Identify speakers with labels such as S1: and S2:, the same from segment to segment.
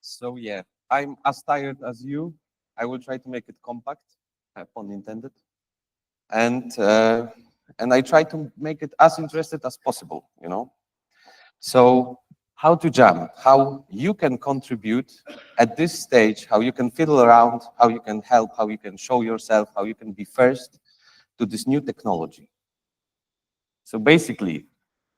S1: So yeah, I'm as tired as you. I will try to make it compact, pun intended, and uh, and I try to make it as interested as possible. So how to jam, how you can contribute at this stage, how you can fiddle around, how you can help, how you can show yourself, how you can be first to this new technology. So basically,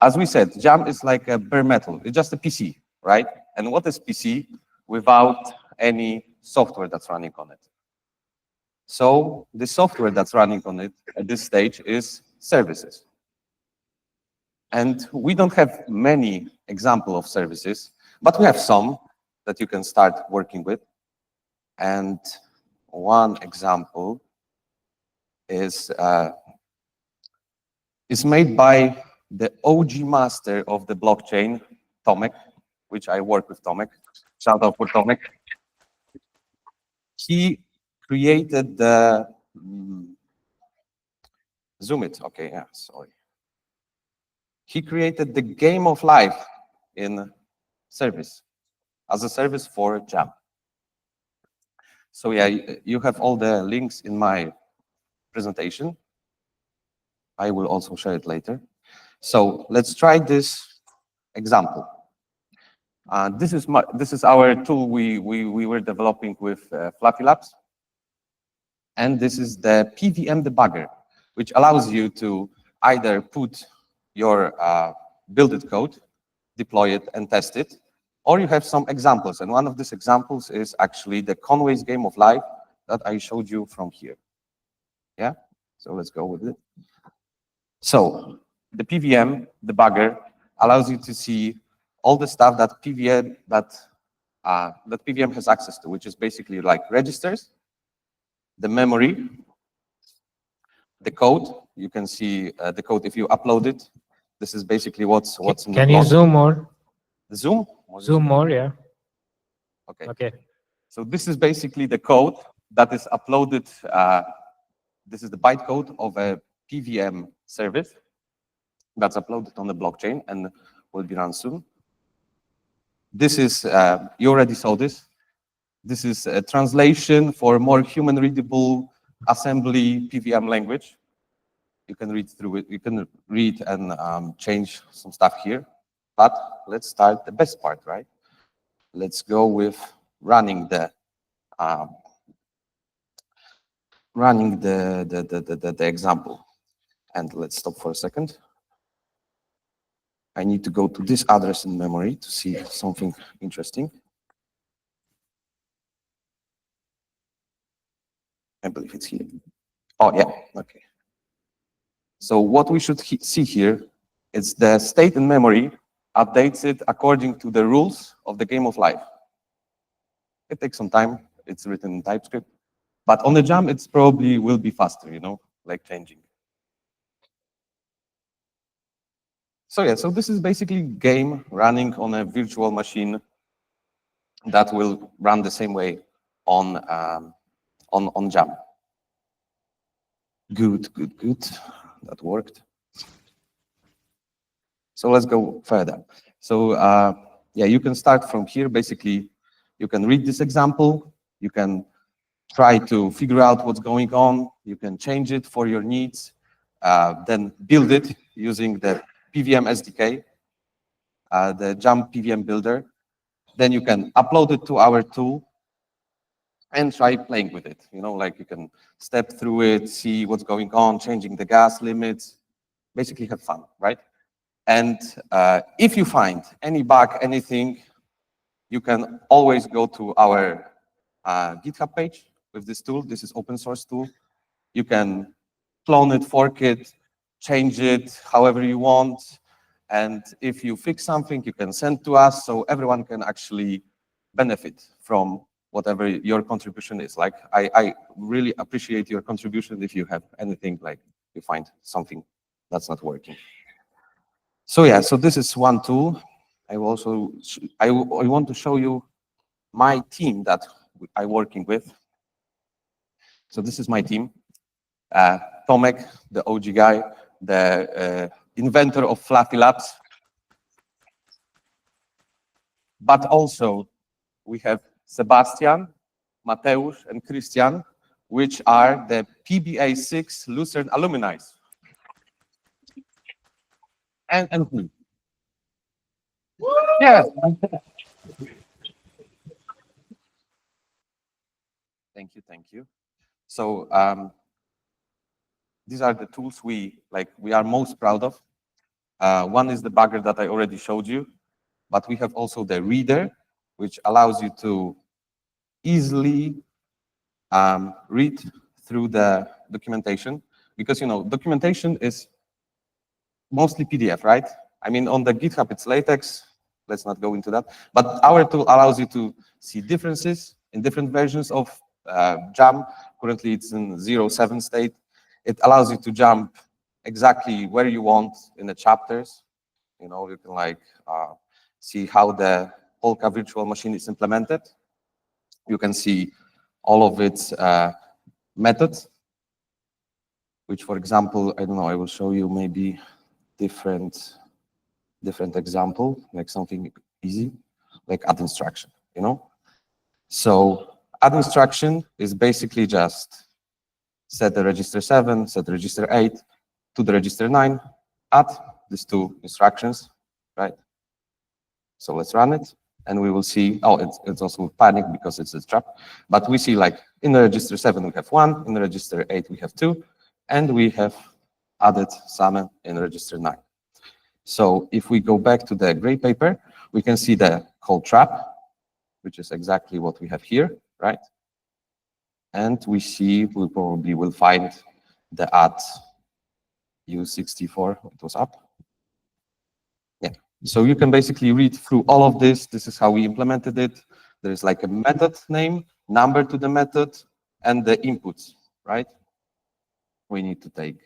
S1: as we said, Jam is like a bare metal. It's just a PC, right? And what is PC without any software that's running on it? So the software that's running on it at this stage is services. And we don't have many examples of services, but we have some that you can start working with. And one example is made by the OG master of the blockchain, Tomek, which I work with Tomek. Shout out for Tomek. He created the zoom it. Okay, yeah, sorry. He created the game of life in service as a service for Jam. So yeah, you have all the links in my presentation. I will also share it later. So let's try this example. This is our tool we were developing with Fluffy Labs, and this is the PVM debugger, which allows you to either put your build-it code, deploy it, and test it, or you have some examples. And one of these examples is actually the Conway's Game of Life that I showed you from here. Yeah, so let's go with it. So the PVM debugger allows you to see all the stuff that PVM has access to, which is basically like registers, the memory, the code. You can see the code if you upload it. This is basically what's in the block.
S2: Can you zoom more?
S1: Zoom?
S2: Zoom more, yeah.
S1: Okay.
S2: Okay.
S1: So this is basically the code that is uploaded. This is the bytecode of a PVM service that's uploaded on the blockchain and will be run soon. This is, you already saw this. This is a translation for more human-readable assembly PVM language. You can read through it. You can read and change some stuff here. But let's start the best part, right? Let's go with running the example. And let's stop for a second. I need to go to this address in memory to see something interesting. I believe it's here. Oh, yeah, okay. So what we should see here is the state in memory updates it according to the rules of the game of life. It takes some time. It's written in TypeScript. But on the Jam, it's probably will be faster, like changing. So yeah, so this is basically game running on a virtual machine that will run the same way on Jam. Good. That worked. So let's go further. So yeah, you can start from here. Basically, you can read this example. You can try to figure out what's going on. You can change it for your needs. Then build it using the PVM SDK, the Jam PVM builder. Then you can upload it to our tool and try playing with it. Like you can step through it, see what's going on, changing the gas limits, basically have fun, right? And if you find any bug, anything, you can always go to our GitHub page with this tool. This is open source tool. You can clone it, fork it, change it however you want. And if you fix something, you can send to us so everyone can actually benefit from whatever your contribution is. Like, I really appreciate your contribution if you have anything, like you find something that's not working. So yeah, so this is one tool. I want to show you my team that I'm working with. So this is my team. Tomek, the OG guy, the inventor of Fluffy Labs, but also we have Sebastian, Mateusz, and Christian, which are the PBA 6 Lucerne alumni. And me. Yes. Thank you, thank you. So these are the tools we are most proud of. One is the bagger that I already showed you, but we have also the reader, which allows you to easily read through the documentation, because documentation is mostly PDF, right? I mean, on the GitHub it's LaTeX. Let's not go into that. But our tool allows you to see differences in different versions of Jam. Currently, it's in 0.7 state. It allows you to jump exactly where you want in the chapters. You can see how the Polka virtual machine is implemented. You can see all of its methods, which, for example, I don't know, I will show you maybe different example, like something easy, like add instruction, So add instruction is basically just set the register 7, set the register 8 to the register 9, add these two instructions, right? So let's run it, and we will see, oh, it's also panic because it's a trap, but we see like in the register 7 we have 1, in the register 8 we have 2, and we have added some in register 9. So if we go back to the gray paper, we can see the call trap, which is exactly what we have here, right? And we probably will find the add U64, it was up. Yeah, so you can basically read through all of this. This is how we implemented it. There's like a method name, number to the method, and the inputs, right? We need to take.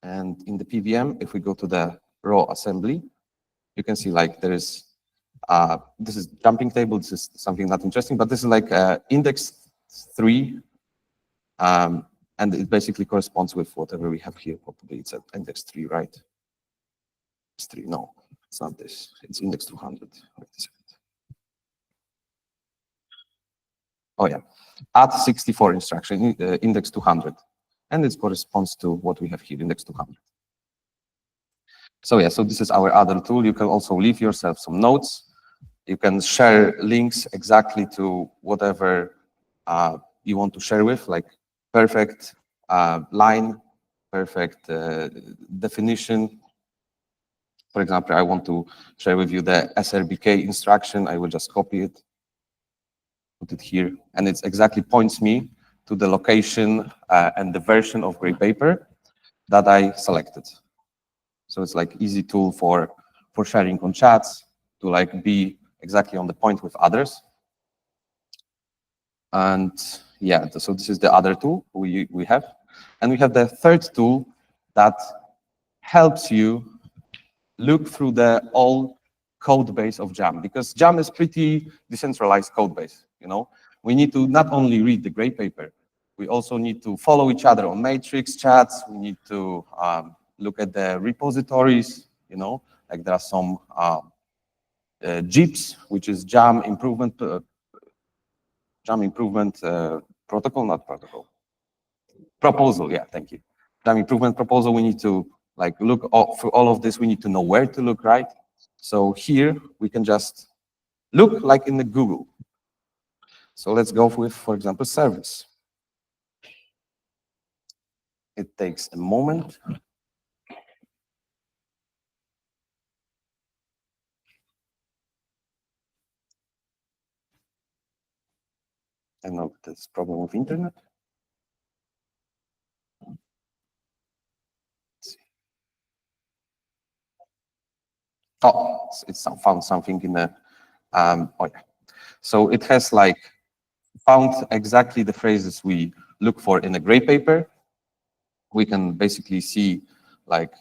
S1: And in the PVM, if we go to the raw assembly, you can see like there is, this is jumping table. This is something not interesting, but this is like index 3. And it basically corresponds with whatever we have here. Probably it's at index 3, right? It's 3, no, it's not this. It's index 200. Oh yeah, add 64 instruction, index 200. And it corresponds to what we have here, index 200. So yeah, so this is our other tool. You can also leave yourself some notes. You can share links exactly to whatever you want to share with, like perfect line, perfect definition. For example, I want to share with you the SRBK instruction. I will just copy it, put it here, and it exactly points me to the location and the version of gray paper that I selected. So it's like easy tool for sharing on chats, to like be exactly on the point with others. And yeah, so this is the other tool we have. And we have the third tool that helps you look through the whole code base of Jam, because Jam is pretty decentralized code base. We need to not only read the gray paper, we also need to follow each other on matrix chats. We need to look at the repositories, like there are some JIPs, which is Jam Improvement Protocol, not protocol. Proposal, yeah, thank you. Jam Improvement Proposal, we need to like look for all of this. We need to know where to look, right? So here we can just look like in the Google. So let's go with, for example, service. It takes a moment. I know there's a problem with internet. Oh, it's found something in the, oh yeah. So it has like found exactly the phrases we look for in a gray paper. We can basically see like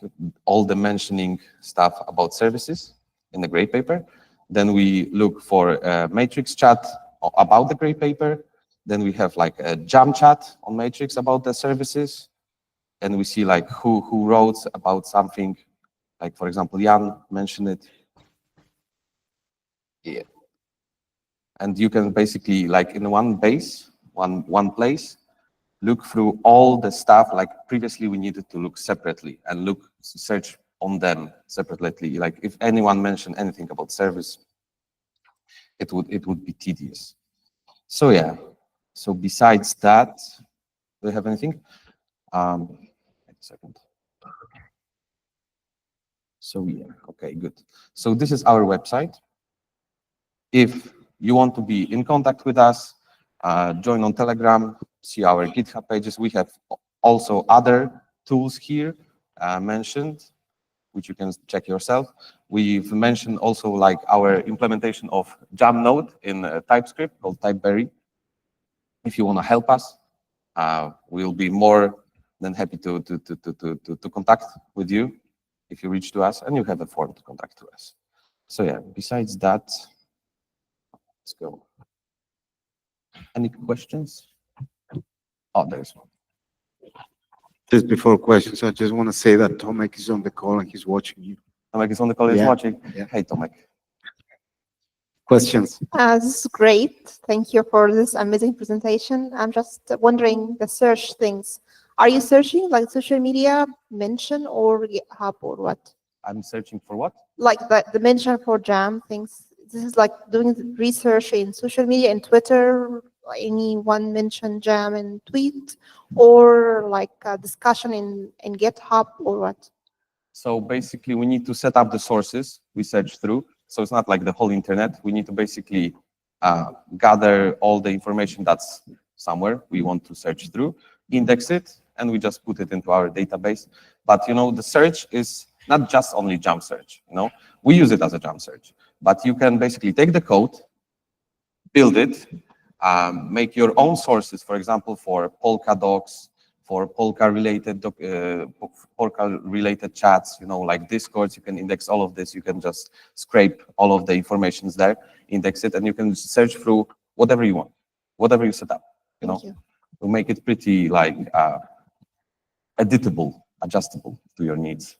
S1: all the mentioning stuff about services in the gray paper. Then we look for a matrix chat about the gray paper. Then we have like a jam chat on matrix about the services. And we see like who wrote about something. Like, for example, Jan mentioned it. Yeah. and you can basically, like in one base, one place, look through all the stuff. Like previously we needed to look separately and search on them separately. Like if anyone mentioned anything about service, it would be tedious. So yeah, so besides that, do you have anything? Wait a second. So yeah, okay, good. So this is our website. If you want to be in contact with us, join on Telegram, see our GitHub pages. We have also other tools here mentioned, which you can check yourself. We've mentioned also like our implementation of Jam node in TypeScript called TypeBerry. If you want to help us, we'll be more than happy to contact with you if you reach to us, and you have a form to contact to us. So yeah, besides that, let's go. Any questions? Oh, there's one.
S2: Just before questions, I just want to say that Tomek is on the call and he's watching you.
S1: Tomek is on the call, he's
S2: Yeah.
S1: watching.
S2: Yeah.
S1: Hey, Tomek.
S2: Questions?
S3: This is great. Thank you for this amazing presentation. I'm just wondering the search things. Are you searching like social media mention or GitHub or what?
S1: I'm searching for what?
S3: Like the mention for Jam things. This is like doing research in social media and Twitter. Anyone mention Jam and tweet, or like a discussion in GitHub or what?
S1: So basically, we need to set up the sources we search through. So it's not like the whole internet. We need to basically gather all the information that's somewhere we want to search through, index it, and we just put it into our database. But the search is not just only Jam search. We use it as a Jam search, but you can basically take the code, build it, make your own sources, for example, for Polka docs, for Polka-related chats, like Discords. You can index all of this. You can just scrape all of the informations there, index it, and you can search through whatever you want, whatever you set up.
S3: Thank you.
S1: To make it pretty like editable, adjustable to your needs.